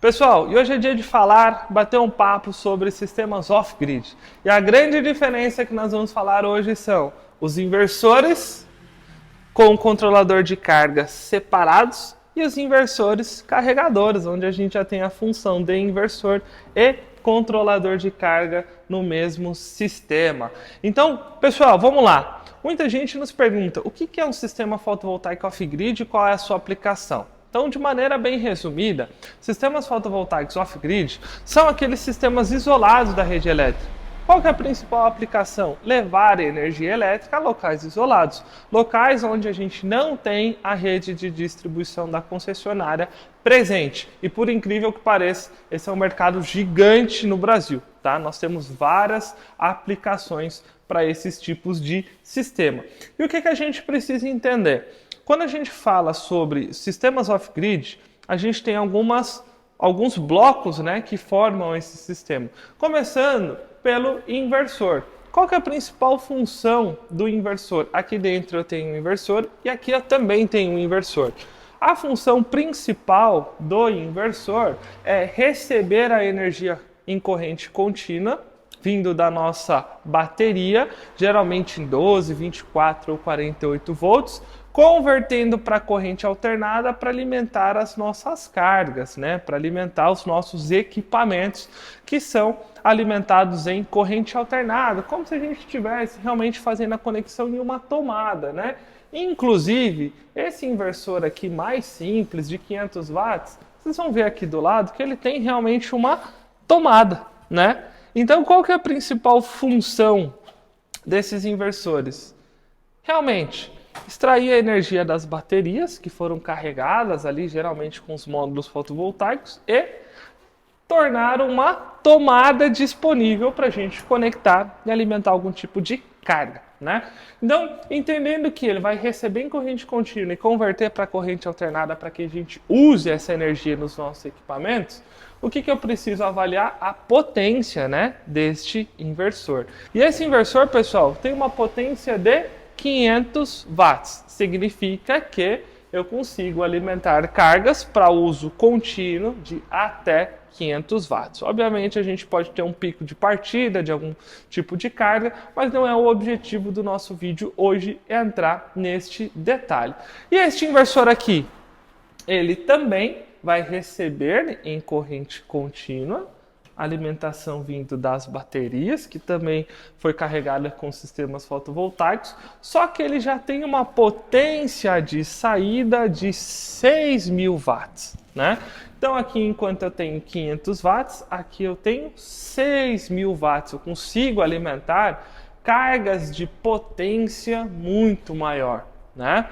Pessoal, e hoje é dia de falar, bater um papo sobre sistemas off-grid. E a grande diferença que nós vamos falar hoje são os inversores com o controlador de carga separados e os inversores carregadores, onde a gente já tem a função de inversor e controlador de carga no mesmo sistema. Então, pessoal, vamos lá. Muita gente nos pergunta o que é um sistema fotovoltaico off-grid e qual é a sua aplicação. Então, de maneira bem resumida, sistemas fotovoltaicos off-grid são aqueles sistemas isolados da rede elétrica. Qual que é a principal aplicação? Levar energia elétrica a locais isolados, locais onde a gente não tem a rede de distribuição da concessionária presente. E por incrível que pareça, esse é um mercado gigante no Brasil, tá? Nós temos várias aplicações para esses tipos de sistema. E o que a gente precisa entender? Quando a gente fala sobre sistemas off-grid, a gente tem alguns blocos, né, que formam esse sistema. Começando pelo inversor. Qual que é a principal função do inversor? Aqui dentro eu tenho um inversor e aqui eu também tenho um inversor. A função principal do inversor é receber a energia em corrente contínua, vindo da nossa bateria, geralmente em 12, 24 ou 48 volts, convertendo para corrente alternada para alimentar as nossas cargas, né? Para alimentar os nossos equipamentos que são alimentados em corrente alternada, como se a gente estivesse realmente fazendo a conexão em uma tomada, né? Inclusive, esse inversor aqui mais simples, de 500 watts, vocês vão ver aqui do lado que ele tem realmente uma tomada, né? Então, qual que é a principal função desses inversores? Realmente, extrair a energia das baterias que foram carregadas ali, geralmente com os módulos fotovoltaicos, e tornar uma tomada disponível para a gente conectar e alimentar algum tipo de carga, né? Então, entendendo que ele vai receber em corrente contínua e converter para corrente alternada para que a gente use essa energia nos nossos equipamentos, o que eu preciso avaliar? A potência, né, deste inversor. E esse inversor, pessoal, tem uma potência de 500 watts. Significa que eu consigo alimentar cargas para uso contínuo de até 500 watts. Obviamente a gente pode ter um pico de partida de algum tipo de carga, mas não é o objetivo do nosso vídeo hoje entrar neste detalhe. E este inversor aqui, ele também vai receber em corrente contínua alimentação vindo das baterias, que também foi carregada com sistemas fotovoltaicos, só que ele já tem uma potência de saída de 6.000 watts, né? Então aqui, enquanto eu tenho 500 watts, aqui eu tenho 6.000 watts, eu consigo alimentar cargas de potência muito maior, né?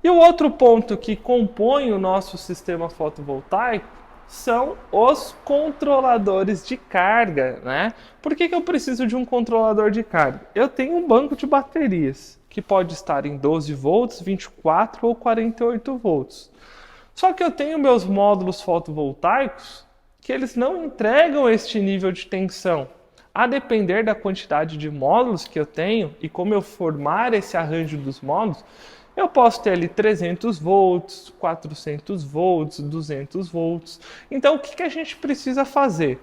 E o outro ponto que compõe o nosso sistema fotovoltaico são os controladores de carga, né? Por que eu preciso de um controlador de carga? Eu tenho um banco de baterias, que pode estar em 12 volts, 24 ou 48 volts. Só que eu tenho meus módulos fotovoltaicos que eles não entregam este nível de tensão. A depender da quantidade de módulos que eu tenho e como eu formar esse arranjo dos módulos, eu posso ter ali 300 volts, 400 volts, 200 volts. Então, o que a gente precisa fazer?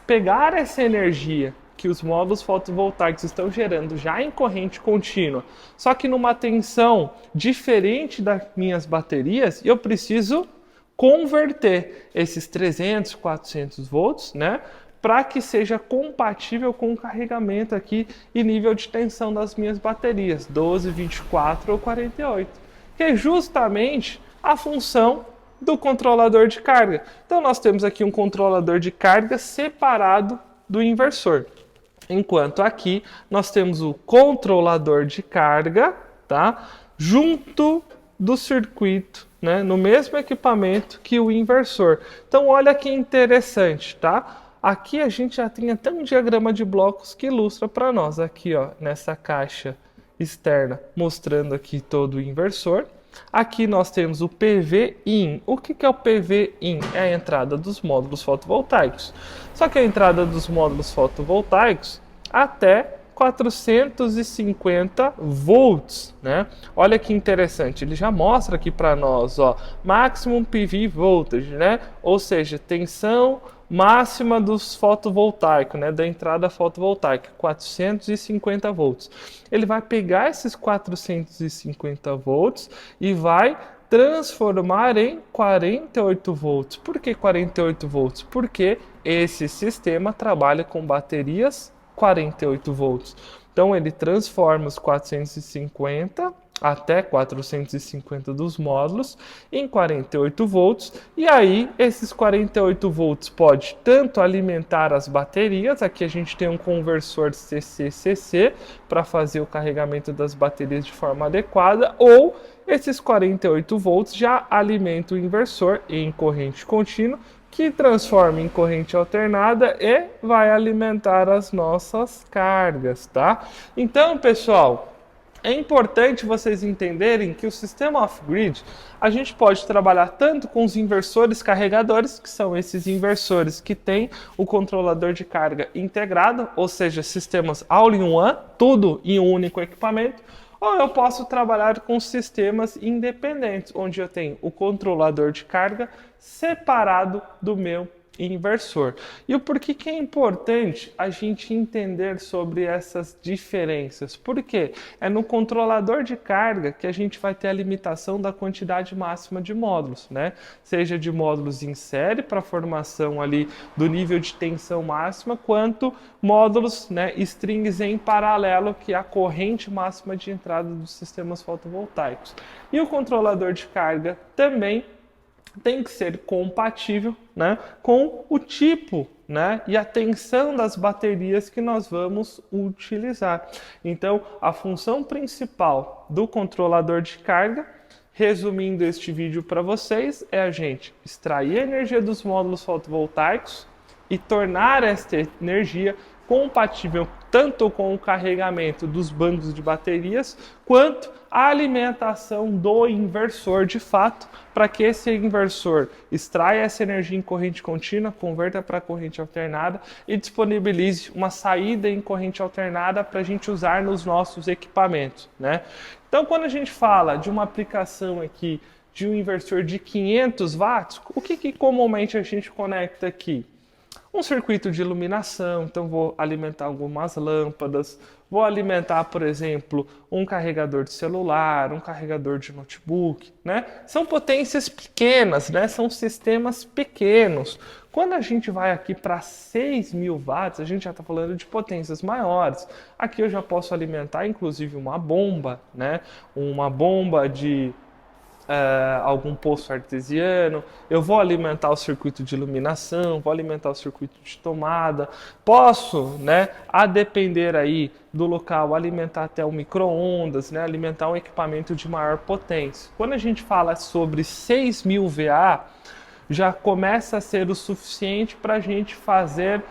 Pegar essa energia que os módulos fotovoltaicos estão gerando já em corrente contínua, só que numa tensão diferente das minhas baterias, eu preciso converter esses 300, 400 volts, né, para que seja compatível com o carregamento aqui e nível de tensão das minhas baterias, 12, 24 ou 48, que é justamente a função do controlador de carga. Então nós temos aqui um controlador de carga separado do inversor, enquanto aqui nós temos o controlador de carga, tá, junto do circuito, né, no mesmo equipamento que o inversor. Então olha que interessante, tá? Aqui a gente já tem até um diagrama de blocos que ilustra para nós, aqui ó, nessa caixa externa, mostrando aqui todo o inversor. Aqui nós temos o PV-IN. O que é o PV-IN? É a entrada dos módulos fotovoltaicos. Só que a entrada dos módulos fotovoltaicos até 450 volts, né? Olha que interessante, ele já mostra aqui para nós, ó, maximum PV voltage, né? Ou seja, tensão máxima dos fotovoltaicos, né, da entrada fotovoltaica, 450 volts. Ele vai pegar esses 450 volts e vai transformar em 48 volts. Por que 48 volts? Porque esse sistema trabalha com baterias 48 volts. Então ele transforma os 450 até 450 dos módulos em 48 volts, e aí esses 48 volts pode tanto alimentar as baterias, aqui a gente tem um conversor CC-CC para fazer o carregamento das baterias de forma adequada, ou esses 48 volts já alimentam o inversor em corrente contínua, que transforma em corrente alternada e vai alimentar as nossas cargas, tá? Então, pessoal, é importante vocês entenderem que o sistema off-grid, a gente pode trabalhar tanto com os inversores carregadores, que são esses inversores que têm o controlador de carga integrado, ou seja, sistemas all-in-one, tudo em um único equipamento, ou eu posso trabalhar com sistemas independentes, onde eu tenho o controlador de carga separado do meu inversor. E o porquê que é importante a gente entender sobre essas diferenças? Porque é no controlador de carga que a gente vai ter a limitação da quantidade máxima de módulos, né? Seja de módulos em série para formação ali do nível de tensão máxima, quanto módulos, né, strings em paralelo, que é a corrente máxima de entrada dos sistemas fotovoltaicos. E o controlador de carga também tem que ser compatível, né, com o tipo, né, e a tensão das baterias que nós vamos utilizar. Então, a função principal do controlador de carga, resumindo este vídeo para vocês, é a gente extrair a energia dos módulos fotovoltaicos e tornar esta energia compatível tanto com o carregamento dos bancos de baterias, quanto a alimentação do inversor de fato, para que esse inversor extraia essa energia em corrente contínua, converta para corrente alternada e disponibilize uma saída em corrente alternada para a gente usar nos nossos equipamentos, né? Então, quando a gente fala de uma aplicação aqui de um inversor de 500 watts, o que comumente a gente conecta aqui? Um circuito de iluminação, então vou alimentar algumas lâmpadas, vou alimentar, por exemplo, um carregador de celular, um carregador de notebook, né? São potências pequenas, né? São sistemas pequenos. Quando a gente vai aqui para 6.000 watts, a gente já está falando de potências maiores. Aqui eu já posso alimentar, inclusive, uma bomba, né? Uma bomba de algum poço artesiano, eu vou alimentar o circuito de iluminação, vou alimentar o circuito de tomada, posso, né, a depender aí do local, alimentar até o micro-ondas, né, alimentar um equipamento de maior potência. Quando a gente fala sobre 6.000 VA, já começa a ser o suficiente para a gente fazer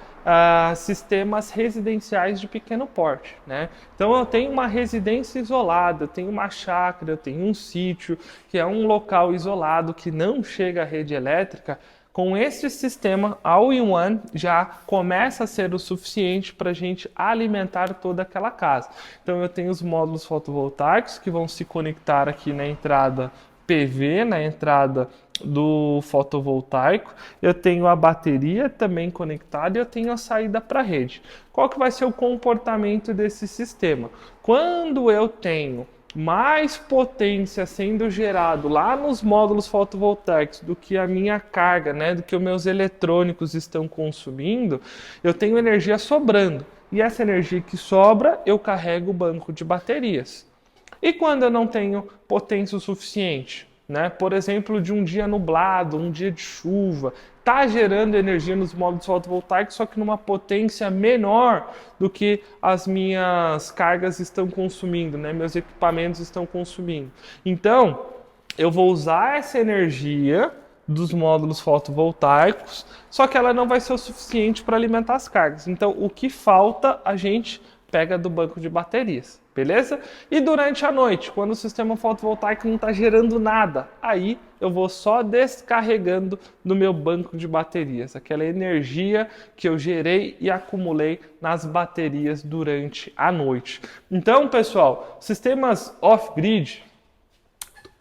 sistemas residenciais de pequeno porte, né? Então eu tenho uma residência isolada, eu tenho uma chácara, eu tenho um sítio, que é um local isolado que não chega à rede elétrica. Com este sistema all-in-one já começa a ser o suficiente para a gente alimentar toda aquela casa. Então eu tenho os módulos fotovoltaicos que vão se conectar aqui na entrada PV, na entrada do fotovoltaico, eu tenho a bateria também conectada e eu tenho a saída para a rede. Qual que vai ser o comportamento desse sistema? Quando eu tenho mais potência sendo gerado lá nos módulos fotovoltaicos do que a minha carga, né, do que os meus eletrônicos estão consumindo, eu tenho energia sobrando. E essa energia que sobra, eu carrego o banco de baterias. E quando eu não tenho potência o suficiente, né? Por exemplo, de um dia nublado, um dia de chuva, está gerando energia nos módulos fotovoltaicos, só que numa potência menor do que as minhas cargas estão consumindo, né? Meus equipamentos estão consumindo. Então, eu vou usar essa energia dos módulos fotovoltaicos, só que ela não vai ser o suficiente para alimentar as cargas. Então, o que falta a gente pega do banco de baterias, beleza? E durante a noite, quando o sistema fotovoltaico não está gerando nada, aí eu vou só descarregando do meu banco de baterias, aquela energia que eu gerei e acumulei nas baterias durante a noite. Então, pessoal, sistemas off-grid,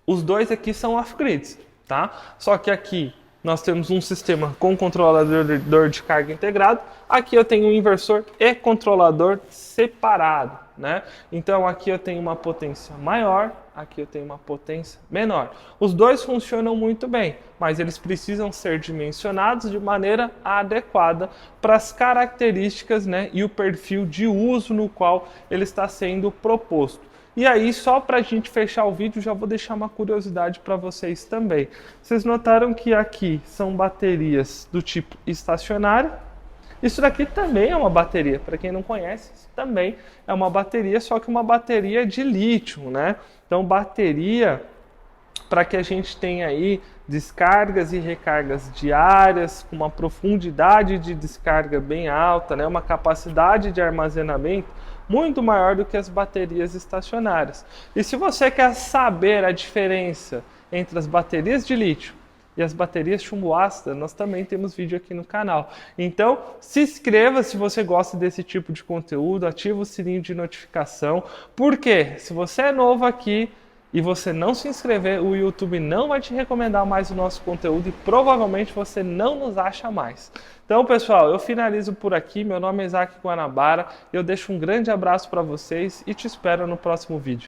os dois aqui são off-grids, tá? Só que aqui nós temos um sistema com controlador de carga integrado. Aqui eu tenho um inversor e controlador separado, né? Então aqui eu tenho uma potência maior, aqui eu tenho uma potência menor. Os dois funcionam muito bem, mas eles precisam ser dimensionados de maneira adequada para as características, né, e o perfil de uso no qual ele está sendo proposto. E aí, só para a gente fechar o vídeo, já vou deixar uma curiosidade para vocês também. Vocês notaram que aqui são baterias do tipo estacionário. Isso daqui também é uma bateria, para quem não conhece, isso também é uma bateria, só que uma bateria de lítio, né? Então, bateria para que a gente tenha aí descargas e recargas diárias, com uma profundidade de descarga bem alta, né? Uma capacidade de armazenamento muito maior do que as baterias estacionárias. E se você quer saber a diferença entre as baterias de lítio e as baterias chumbo ácido, nós também temos vídeo aqui no canal. Então, se inscreva se você gosta desse tipo de conteúdo, ativa o sininho de notificação, porque se você é novo aqui e você não se inscrever, o YouTube não vai te recomendar mais o nosso conteúdo e provavelmente você não nos acha mais. Então, pessoal, eu finalizo por aqui. Meu nome é Isaac Guanabara. Eu deixo um grande abraço para vocês e te espero no próximo vídeo.